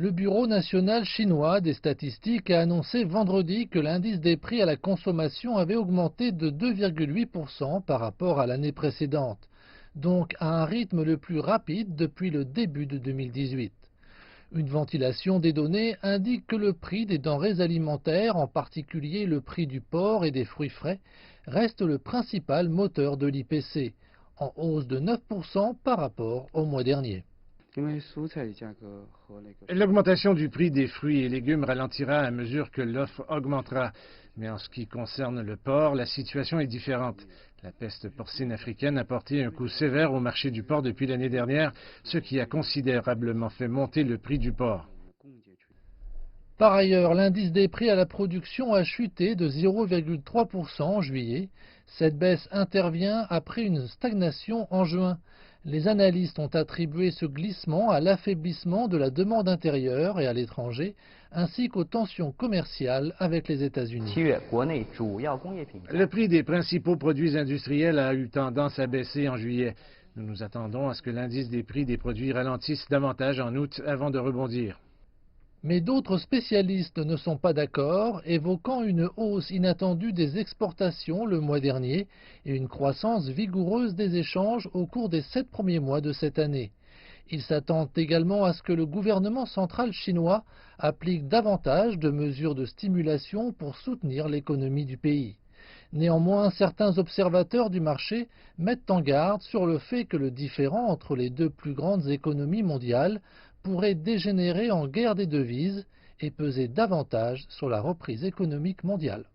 Le Bureau national chinois des statistiques a annoncé vendredi que l'indice des prix à la consommation avait augmenté de 2,8% par rapport à l'année précédente, donc à un rythme le plus rapide depuis le début de 2018. Une ventilation des données indique que le prix des denrées alimentaires, en particulier le prix du porc et des fruits frais, reste le principal moteur de l'IPC, en hausse de 9% par rapport au mois dernier. L'augmentation du prix des fruits et légumes ralentira à mesure que l'offre augmentera. Mais en ce qui concerne le porc, la situation est différente. La peste porcine africaine a porté un coup sévère au marché du porc depuis l'année dernière, ce qui a considérablement fait monter le prix du porc. Par ailleurs, l'indice des prix à la production a chuté de 0,3% en juillet. Cette baisse intervient après une stagnation en juin. Les analystes ont attribué ce glissement à l'affaiblissement de la demande intérieure et à l'étranger, ainsi qu'aux tensions commerciales avec les États-Unis. Le prix des principaux produits industriels a eu tendance à baisser en juillet. Nous nous attendons à ce que l'indice des prix des produits ralentisse davantage en août avant de rebondir. Mais d'autres spécialistes ne sont pas d'accord, évoquant une hausse inattendue des exportations le mois dernier et une croissance vigoureuse des échanges au cours des 7 premiers mois de cette année. Ils s'attendent également à ce que le gouvernement central chinois applique davantage de mesures de stimulation pour soutenir l'économie du pays. Néanmoins, certains observateurs du marché mettent en garde sur le fait que le différend entre les deux plus grandes économies mondiales pourrait dégénérer en guerre des devises et peser davantage sur la reprise économique mondiale.